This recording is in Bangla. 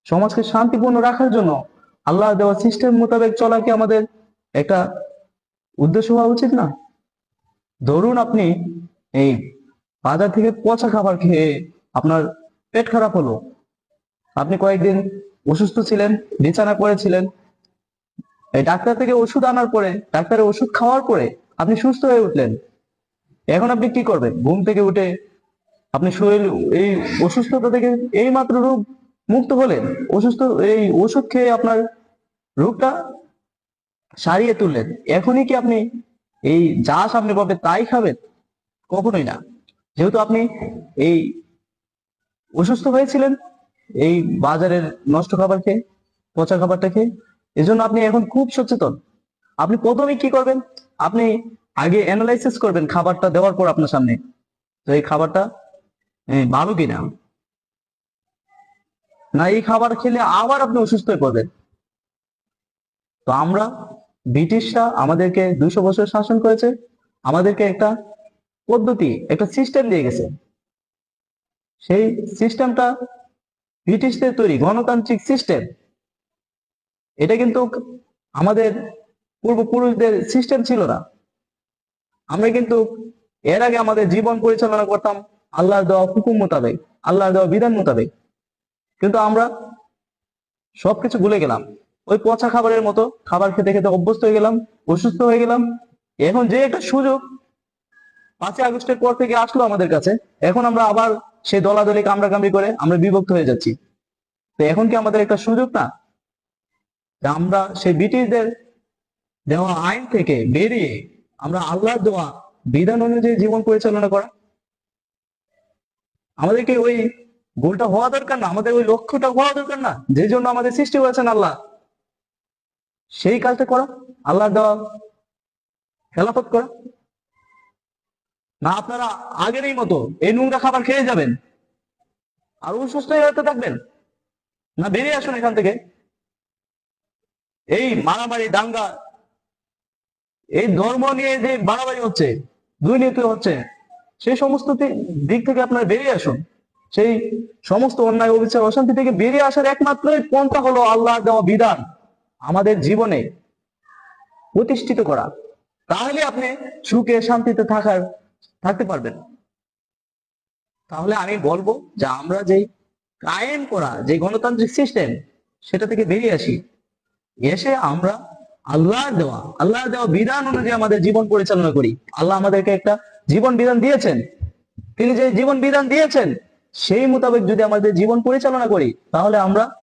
সমাজকে শান্তিপূর্ণ রাখার জন্য আল্লাহ দেওয়া সিস্টেম মোতাবেক চলা কি আমাদের একটা উদ্দেশ্য হওয়া উচিত না? ধরুন আপনি এই বাজার থেকে পচা খাবার খেয়ে আপনার পেট খারাপ হলো, আপনি কয়েকদিন অসুস্থ ছিলেন, বিছানা করেছিলেন, এই ডাক্তার থেকে ওষুধ আনার পরে, ডাক্তারের ওষুধ খাওয়ার পরে আপনি সুস্থ হয়ে উঠলেন। এখন আপনি কি করবেন? ঘুম থেকে উঠে আপনি শরীর এই অসুস্থতা থেকে এই মাত্র রোগ মুক্ত হলেন, অসুস্থ এই ওষুধ খেয়ে আপনার রোগটা সারিয়ে তুললেন, এখনই কি আপনি এই যা সামনে পাবে তাই খাবেন? কখনোই না। যেহেতু আপনি এই অসুস্থ হয়েছিলেন এই বাজারের নষ্ট খাবার খেয়ে, পচা খাবারটা খেয়ে, এজন্য আপনি এখন খুব সচেতন। আপনি প্রথমে কি করবেন? আপনি আগে অ্যানালাইসিস করবেন খাবারটা দেওয়ার পর আপনার সামনে, তো এই খাবারটা ভালো কিনা, না এই খাবার খেলে আবার আপনি অসুস্থ হয়ে পড়বেন। তো আমরা, ব্রিটিশরা আমাদেরকে 200 বছর শাসন করেছে, আমাদেরকে একটা পদ্ধতি, একটা সিস্টেম দিয়ে গেছে। সেই সিস্টেমটা ব্রিটিশদের তৈরি গণতান্ত্রিক সিস্টেম। এটা কিন্তু আমাদের পূর্বপুরুষদের সিস্টেম ছিল না। আমরা কিন্তু এর আগে আমাদের জীবন পরিচালনা করতাম আল্লাহর দেওয়া হুকুম মোতাবেক, আল্লাহর দেওয়া বিধান মোতাবেক। কিন্তু আমরা সবকিছু ভুলে গেলাম, ওই পচা খাবারের মতো খাবার খেতে খেতে অভ্যস্ত হয়ে গেলাম, অসুস্থ হয়ে গেলাম। এখন যে একটা সুযোগ 5ই আগস্টের পর থেকে আসলো আমাদের কাছে, এখন আমরা আবার সেই দলাদলি কামড়াকামড়ি করে আমরা বিভক্ত হয়ে যাচ্ছি। তো এখন কি আমাদের একটা সুযোগ না যে আমরা সেই ব্রিটিশদের দেওয়া আইন থেকে বেরিয়ে আমরা আল্লাহর দেওয়া বিধান অনুযায়ী জীবন পরিচালনা করা? আমাদেরকে ওই গোলটা হওয়া দরকার না, আমাদের ওই লক্ষ্যটা হওয়া দরকার না, যে জন্য আমাদের সৃষ্টি হয়েছেন আল্লাহ, সেই কাজটা করা, আল্লাহর দেওয়া খেলাফত করা? না আপনারা আগেরই মতো এই নোংরা খাবার খেয়ে যাবেন আর অসুস্থ হয়ে হতে থাকবেন? না বেরিয়ে আসুন এখান থেকে। এই মারামারি দাঙ্গা, এই ধর্ম নিয়ে যে বাড়াবাড়ি হচ্ছে, দুর্নীতি হচ্ছে, সেই সমস্ত দিক থেকে আপনারা বেরিয়ে আসুন। সেই সমস্ত অন্যায় অবিচার অশান্তি থেকে বেরিয়ে আসার একমাত্রই পন্থা হলো আল্লাহর দেওয়া বিধান আমাদের জীবনে প্রতিষ্ঠিত করা। তাহলে আপনি সুখে শান্তিতে থাকতে পারবেন। তাহলে আমি বলবো যে আমরা যেই কায়েম করা যে গণতান্ত্রিক সিস্টেম, সেটা থেকে বেরিয়ে আসি, এসে আমরা আল্লাহর দেওয়া বিধান অনুযায়ী আমাদের জীবন পরিচালনা করি। আল্লাহ আমাদেরকে একটা জীবন বিধান দিয়েছেন, তিনি যে জীবন বিধান দিয়েছেন সেই মোতাবেক যদি আমাদের জীবন পরিচালনা করি, তাহলে আমরা